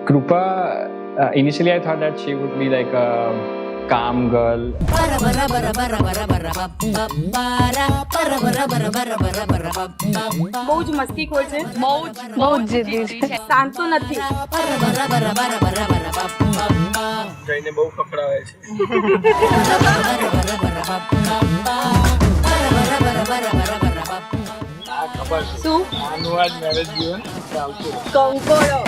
Krupa, initially I thought that she would be like a calm girl. બહુ જ મસ્તીખોર છે, બહુ જ જીદી છે. શાંત તો નથી. જઈને બહુ પકડાવે છે. આ ખબર છે. શું આનું આજ મેરેજ જીવન ચાલતું રહે. કંકોડો.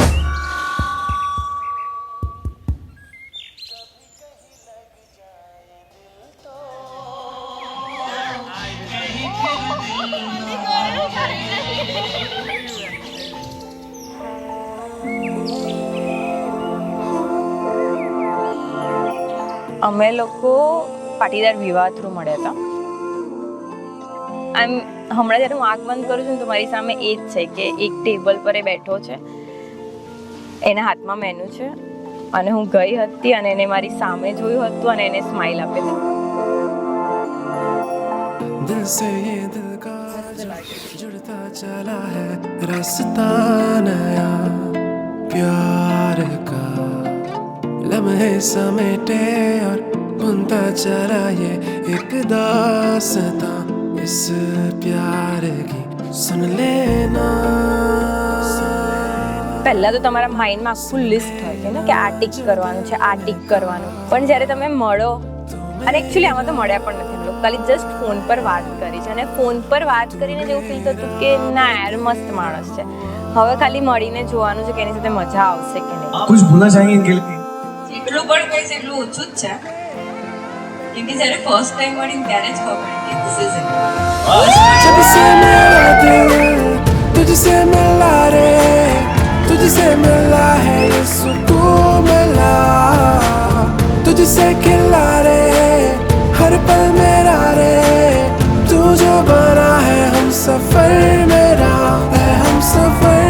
અમે લોકો પાટીદાર વિવાહ થ્રુ મળ્યા હતા. હમણાં જ્યારે હું આંખ બંધ કરું છું ને તો મારી સામે એ જ છે કે એક ટેબલ પર એ બેઠો છે, એના હાથમાં મેનુ છે અને હું ગઈ હતી અને એને મારી સામે જોયું હતું અને એને સ્માઇલ આપી હતી. दिल से ये दिल का जुड़ता चला है रास्ता नया प्यार का लम्हे समेटे और बुनता चला ये एक दास्तां इस प्यार की सुन लेना. પહેલાં તો તમારા માઇન્ડમાં આખું લિસ્ટ હોય છે ને કે આ ટીક કરવાનું છે, આ ટીક કરવાનું, પણ જ્યારે તમે મળો અને એકચ્યુઅલી આમાં તો મળ્યા પણ નથી, લોકો ખાલી જસ્ટ ફોન પર વાત કરી છે અને ફોન પર વાત કરીને જેવું ફીલ થતું કે ના યાર મસ્ત માણસ છે. હવે ખાલી મળીને જોવાનું છે કે એની સાથે મજા આવશે કે નહીં. कुछ भूलना चाहेंगे इनके लिए? જેટલું પણ કહીશ એટલું ઓછું જ છે, કેમ કે જ્યારે ફર્સ્ટ ટાઈમ મળીને ત્યારે જ ખબર કે this is it. जब से मेरा दिल तुझसे मिला रे, तुझसे मिला है ये सुकून मिला, तुझसे खिला रे हर पल मेरा रे, तू जो बना है हम सफर मेरा है, हम सफर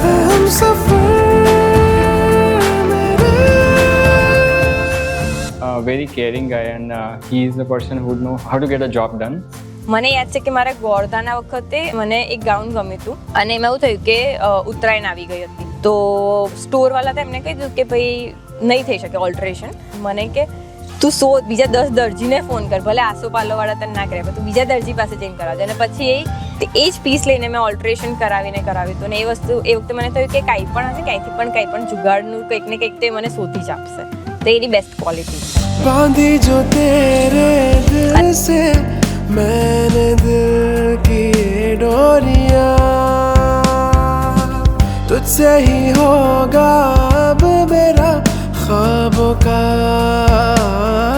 है, हम सफर Very caring guy, and he is the person who would know how to get a job done. મને યાદ છે કે મારા ગોળધાના વખતે મને એક ગાઉન ગમ્યું હતું અને એમાં એવું થયું કે ઉત્તરાયણ આવી ગઈ હતી, તો સ્ટોરવાળા હતા એમને કહી દીધું કે ભાઈ નહીં થઈ શકે ઓલ્ટરેશન. મને કે તું બીજા 10 દરજીને ફોન કર, ભલે આસોપાલોવાળા તને ના કરે પણ તું બીજા દરજી પાસે જઈને કરાવજે. અને પછી એ જ પીસ લઈને મેં ઓલ્ટરેશન કરાવ્યું હતું અને એ વખતે મને થયું કે કાંઈ પણ હશે, કાંઈ પણ જુગાડનું કંઈક ને કંઈક તો એ મને શોધી જ આપશે. તો એની બેસ્ટ ક્વોલિટી છે. बांधी जो तेरे दिल से मैंने दिल की डोरियां, तुझसे ही होगा अब मेरा ख्वाबों का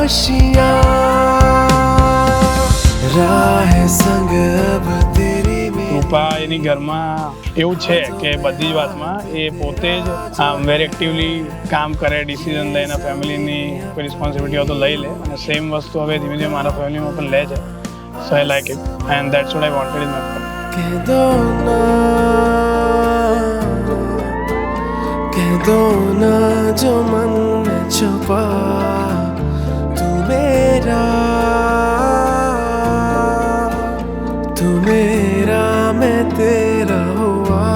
आशियां, राह संग अब तेरी કૃપા એની ઘરમાં એવું છે કે બધી જ વાતમાં એ પોતે જ વેરી એક્ટિવલી કામ કરે, ડિસિઝન લે, એના ફેમિલીની કોઈ રિસ્પોન્સિબિલિટી હોય તો લઈ લે અને સેમ વસ્તુ હવે ધીમે ધીમે મારા ફેમિલીમાં પણ લે છે. So I like it and that's what I wanted in my कह दो ना जो मन में छुपा तू मेरा मैं तेरा हुआ.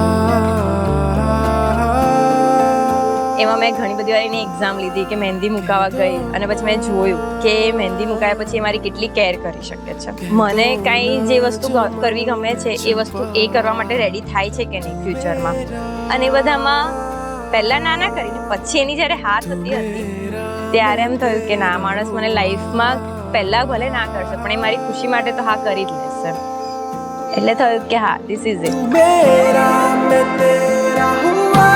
એમાં મેં ઘણી બધી વાર એની એક્ઝામ લીધી કે મહેંદી મુકાવા ગઈ અને પછી મેં જોયું કે મહેંદી મુકાયા પછી એ મારી કેટલી કેર કરી શકે છે. મને કાંઈ જે વસ્તુ કરવી ગમે છે એ વસ્તુ એ કરવા માટે રેડી થાય છે કે નહીં ફ્યુચરમાં. અને એ બધામાં પહેલાં ના કરીને પછી એની જ્યારે હા થતી હતી ત્યારે એમ થયું કે ના, માણસ મને લાઈફમાં પહેલાં ભલે ના કરશે પણ એ મારી ખુશી માટે તો હા કરી જ લેશે. એટલે થયું કે હા, ધીસ ઇઝ ઇટ. मेरा मैं तेरा हुआ.